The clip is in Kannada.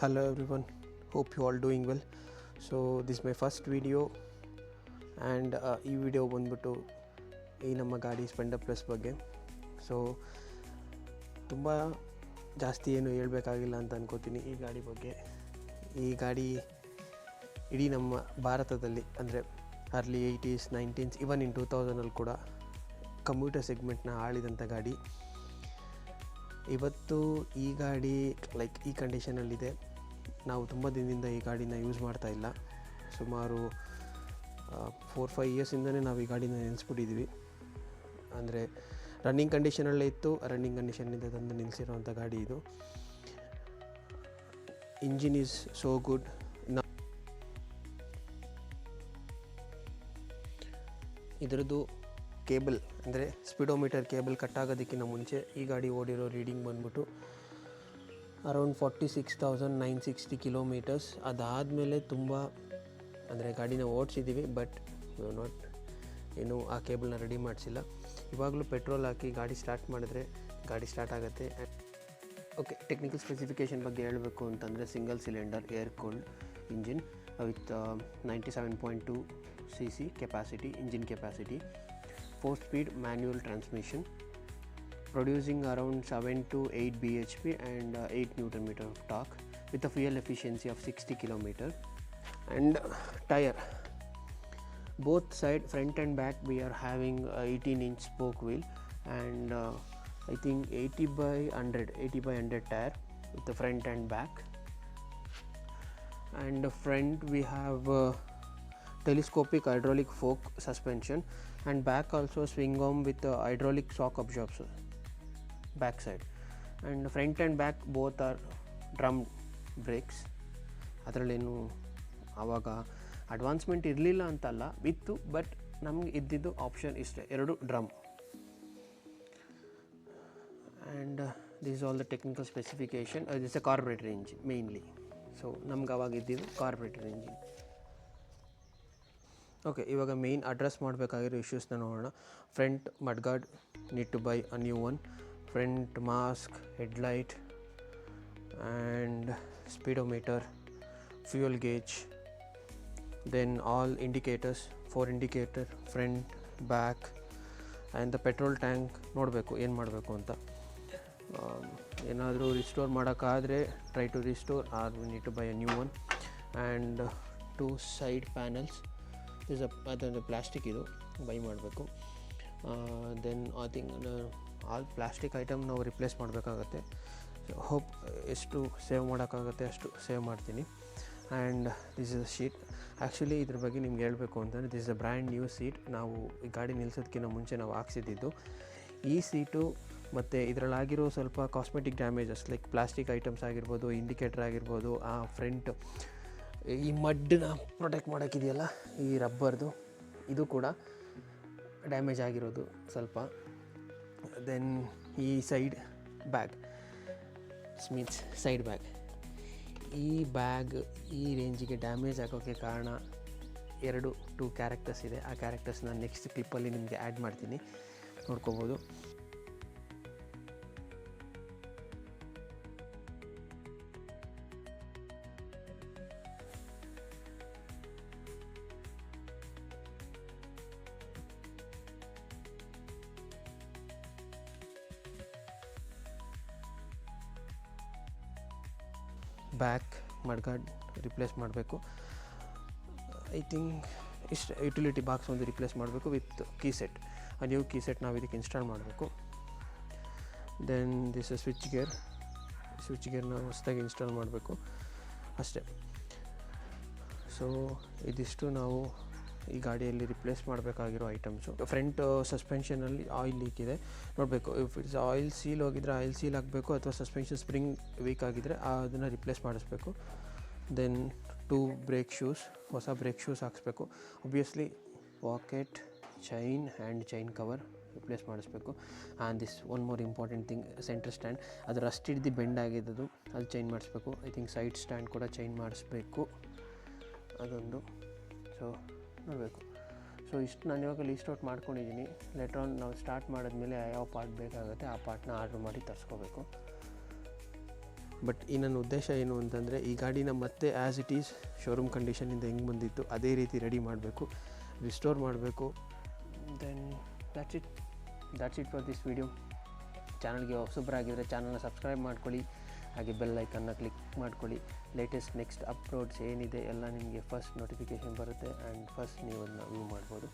Hello everyone, hope you all doing well. So this is my first video and ಈ ವಿಡಿಯೋ ಬಂದ್ಬಿಟ್ಟು ಈ ನಮ್ಮ ಗಾಡಿ ಸ್ಪೆಂಡರ್ ಪ್ಲಸ್ ಬಗ್ಗೆ. ಸೊ ತುಂಬ ಜಾಸ್ತಿ ಏನು ಹೇಳಬೇಕಾಗಿಲ್ಲ ಅಂತ ಅನ್ಕೋತೀನಿ ಈ ಗಾಡಿ ಬಗ್ಗೆ. ಈ ಗಾಡಿ ಇಡೀ ನಮ್ಮ ಭಾರತದಲ್ಲಿ ಅಂದರೆ ಅರ್ಲಿ 80s 90s ಇವನ್ ಇನ್ 2000 ಕೂಡ ಕಮ್ಯೂಟರ್ ಸೆಗ್ಮೆಂಟ್ನ ಆಳಿದಂಥ ಗಾಡಿ. ಇವತ್ತು ಈ ಗಾಡಿ ಈ ಕಂಡೀಷನಲ್ಲಿದೆ. ನಾವು ತುಂಬ ದಿನದಿಂದ ಈ ಗಾಡಿನ ಯೂಸ್ ಮಾಡ್ತಾ ಇಲ್ಲ. ಸುಮಾರು 4-5 ಇಯರ್ಸಿಂದನೇ ನಾವು ಈ ಗಾಡಿನ ನಿಲ್ಲಿಸ್ಬಿಟ್ಟಿದ್ವಿ. ಅಂದರೆ ರನ್ನಿಂಗ್ ಕಂಡೀಷನಲ್ಲೇ ಇತ್ತು, ರನ್ನಿಂಗ್ ಕಂಡೀಷನ್ನಿಂದ ತಂದು ನಿಲ್ಲಿಸಿರೋವಂಥ ಗಾಡಿ ಇದು. Engine is so good. ಇದರದ್ದು ಕೇಬಲ್ ಅಂದರೆ ಸ್ಪೀಡೋಮೀಟರ್ ಕೇಬಲ್ ಕಟ್ಟಾಗೋದಕ್ಕಿಂತ ಮುಂಚೆ ಈ ಗಾಡಿ ಓಡಿರೋ ರೀಡಿಂಗ್ ಬಂದ್ಬಿಟ್ಟು ಅರೌಂಡ್ 46,960 ಕಿಲೋಮೀಟರ್ಸ್. ಅದಾದಮೇಲೆ ತುಂಬ ಅಂದರೆ ಗಾಡಿನ ಓಡಿಸಿದ್ದೀವಿ, ಬಟ್ ಏನು ಆ ಕೇಬಲ್ನ ರೆಡಿ ಮಾಡಿಸಿಲ್ಲ. ಇವಾಗಲೂ ಪೆಟ್ರೋಲ್ ಹಾಕಿ ಗಾಡಿ ಸ್ಟಾರ್ಟ್ ಮಾಡಿದ್ರೆ ಗಾಡಿ ಸ್ಟಾರ್ಟ್ ಆಗುತ್ತೆ. ಓಕೆ, ಟೆಕ್ನಿಕಲ್ ಸ್ಪೆಸಿಫಿಕೇಷನ್ ಬಗ್ಗೆ ಹೇಳಬೇಕು ಅಂತಂದರೆ single cylinder air cooled engine with 97.2 cc capacity engine capacity, 4-speed manual transmission, producing around 7 to 8 bhp and 8 Nm of torque with a fuel efficiency of 60 km. And tire, both side front and back we are having 18-inch spoke wheel and I think 80/100 tire with the front and back. And the front we have telescopic hydraulic fork suspension and back also swing arm with hydraulic shock absorber back side. And front and back both are drum brakes. ಅದರಲ್ಲೇನು ಆವಾಗ ಅಡ್ವಾನ್ಸ್ಮೆಂಟ್ ಇರಲಿಲ್ಲ ಅಂತಲ್ಲ, ಇತ್ತು, ಬಟ್ ನಮ್ಗೆ ಇದ್ದಿದ್ದು ಆಪ್ಷನ್ ಇಷ್ಟೇ, 2 drum. And this all the technical specification. This a carburettor engine mainly. So ನಮ್ಗೆ ಅವಾಗ ಇದ್ದಿದ್ದು ಕಾರ್ಬೊರೇಟರ್ ಇಂಜಿನ್. ಓಕೆ, ಇವಾಗ ಮೇಯ್ನ್ ಅಡ್ರೆಸ್ ಮಾಡಬೇಕಾಗಿರೋ ಇಶ್ಯೂಸ್ನ ನೋಡೋಣ. Front mudguard, need to buy a new one. Front mask, headlight and speedometer, fuel gauge, then all indicators, 4 indicator front back. And the petrol tank ನೋಡಬೇಕು ಏನು ಮಾಡಬೇಕು ಅಂತ. ಏನಾದರೂ ರಿಸ್ಟೋರ್ ಮಾಡೋಕ್ಕಾದರೆ try to restore or we need to buy a new one. And 2 side panels ಅದೊಂದು ಪ್ಲಾಸ್ಟಿಕ್ ಇದು ಬೈ ಮಾಡಬೇಕು. Then I think all plastic item ನಾವು ರಿಪ್ಲೇಸ್ ಮಾಡಬೇಕಾಗತ್ತೆ. ಹೋಪ್ ಎಷ್ಟು ಸೇವ್ ಮಾಡೋಕ್ಕಾಗತ್ತೆ ಅಷ್ಟು ಸೇವ್ ಮಾಡ್ತೀನಿ. And this is a sheet. Actually ಇದ್ರ ಬಗ್ಗೆ ನಿಮ್ಗೆ ಹೇಳಬೇಕು ಅಂತಂದರೆ this is a brand new seat. ನಾವು ಈ ಗಾಡಿ ನಿಲ್ಲಿಸೋದಕ್ಕಿಂತ ಮುಂಚೆ ನಾವು ಹಾಕ್ಸಿದ್ದು ಈ ಸೀಟು. ಮತ್ತು ಇದರಲ್ಲಾಗಿರೋ ಸ್ವಲ್ಪ cosmetic damages like plastic items ಆಗಿರ್ಬೋದು, ಇಂಡಿಕೇಟರ್ ಆಗಿರ್ಬೋದು, ಆ ಫ್ರಂಟ್ ಈ ಮಡ್ಡನ್ನ ಪ್ರೊಟೆಕ್ಟ್ ಮಾಡೋಕ್ಕಿದೆಯಲ್ಲ ಈ ರಬ್ಬರ್ದು, ಇದು ಕೂಡ ಡ್ಯಾಮೇಜ್ ಆಗಿರೋದು ಸ್ವಲ್ಪ. ದೆನ್ ಈ side bag, Smith's side bag, ಈ ಬ್ಯಾಗ್ ಈ ರೇಂಜಿಗೆ ಡ್ಯಾಮೇಜ್ ಆಗೋಕ್ಕೆ ಕಾರಣ 2 ಕ್ಯಾರೆಕ್ಟರ್ಸ್ ಇದೆ. ಆ ಕ್ಯಾರೆಕ್ಟರ್ಸ್ನ ನೆಕ್ಸ್ಟ್ ಕ್ಲಿಪ್ಪಲ್ಲಿ ನಿಮಗೆ ಆ್ಯಡ್ ಮಾಡ್ತೀನಿ, ನೋಡ್ಕೋಬೋದು. ಬ್ಯಾಕ್ ಮಡ್ಗಾರ್ಡ್ ರಿಪ್ಲೇಸ್ ಮಾಡಬೇಕು. ಐ ಥಿಂಕ್ ಇಷ್ಟು ಯುಟಿಲಿಟಿ ಬಾಕ್ಸ್ ಒಂದು ರಿಪ್ಲೇಸ್ ಮಾಡಬೇಕು ವಿತ್ ಕೀ ಸೆಟ್. ಆ ನ್ಯೂ ಕೀ ಸೆಟ್ ನಾವು ಇದಕ್ಕೆ ಇನ್ಸ್ಟಾಲ್ ಮಾಡಬೇಕು. ದೆನ್ ದಿಸ್ ಸ್ವಿಚ್ ಗೇರ್ನ ಹೊಸದಾಗಿ ಇನ್ಸ್ಟಾಲ್ ಮಾಡಬೇಕು ಅಷ್ಟೇ. ಸೊ ಇದಿಷ್ಟು ನಾವು ಈ ಗಾಡಿಯಲ್ಲಿ ರಿಪ್ಲೇಸ್ ಮಾಡಬೇಕಾಗಿರೋ ಐಟಮ್ಸು. ಫ್ರಂಟ್ ಸಸ್ಪೆನ್ಷನಲ್ಲಿ ಆಯಿಲ್ ಲೀಕ್ ಇದೆ, ನೋಡಬೇಕು. ಇಫ್ ಇಟ್ಸ್ ಆಯಿಲ್ ಸೀಲ್ ಹೋಗಿದ್ರೆ ಆಯಿಲ್ ಸೀಲ್ ಹಾಕಬೇಕು, ಅಥವಾ ಸಸ್ಪೆನ್ಷನ್ ಸ್ಪ್ರಿಂಗ್ ವೀಕ್ ಆಗಿದ್ದರೆ ಅದನ್ನು ರಿಪ್ಲೇಸ್ ಮಾಡಿಸ್ಬೇಕು. ದೆನ್ 2 ಬ್ರೇಕ್ ಶೂಸ್, ಹೊಸ ಬ್ರೇಕ್ ಶೂಸ್ ಹಾಕ್ಸ್ಬೇಕು. Obviously pocket, chain and chain cover replace ಮಾಡಿಸ್ಬೇಕು. And this one more important thing, centre stand ಅದು ರಸ್ಟ್ ಹಿಡ್ದು ಬೆಂಡ್ ಆಗಿದ್ದು, ಅದು ಚೈನ್ ಮಾಡಿಸ್ಬೇಕು. ಐ ಥಿಂಕ್ ಸೈಡ್ ಸ್ಟ್ಯಾಂಡ್ ಕೂಡ ಚೈನ್ ಮಾಡಿಸ್ಬೇಕು, ಅದೊಂದು. ಸೊ ನೋಡಬೇಕು. ಸೊ ಇಷ್ಟು ನಾನು ಇವಾಗ ಲೀಸ್ಟ್ ಔಟ್ ಮಾಡ್ಕೊಂಡಿದ್ದೀನಿ. ಲೆಟರ್ ಆನ್ ನಾವು ಸ್ಟಾರ್ಟ್ ಮಾಡಿದ್ಮೇಲೆ ಯಾವ ಪಾರ್ಟ್ ಬೇಕಾಗುತ್ತೆ ಆ ಪಾರ್ಟ್ನ ಆರ್ಡ್ರ್ ಮಾಡಿ ತರಿಸ್ಕೋಬೇಕು. ಬಟ್ ಈ ನನ್ನ ಉದ್ದೇಶ ಏನು ಅಂತಂದರೆ ಈ ಗಾಡಿನ ಮತ್ತೆ ಆ್ಯಸ್ ಇಟ್ ಈಸ್ ಶೋರೂಮ್ ಕಂಡೀಷನಿಂದ ಹೆಂಗೆ ಬಂದಿತ್ತು ಅದೇ ರೀತಿ ರೆಡಿ ಮಾಡಬೇಕು, ರಿಸ್ಟೋರ್ ಮಾಡಬೇಕು. Then that's it for this video. ಚಾನಲ್ಗೆ ಹೊಸಬರಾಗಿದ್ದರೆ ಚಾನಲ್ನ ಸಬ್ಸ್ಕ್ರೈಬ್ ಮಾಡ್ಕೊಳ್ಳಿ, ಹಾಗೆ ಬೆಲ್ ಐಕನ್ನ ಕ್ಲಿಕ್ ಮಾಡ್ಕೊಳ್ಳಿ. ಲೇಟೆಸ್ಟ್ ನೆಕ್ಸ್ಟ್ ಅಪ್ಲೋಡ್ಸ್ ಏನಿದೆ ಎಲ್ಲ ನಿಮಗೆ ಫಸ್ಟ್ ನೋಟಿಫಿಕೇಷನ್ ಬರುತ್ತೆ ಆ್ಯಂಡ್ ಫಸ್ಟ್ ನೀವು ಅದನ್ನ ವ್ಯೂ ಮಾಡ್ಬೋದು.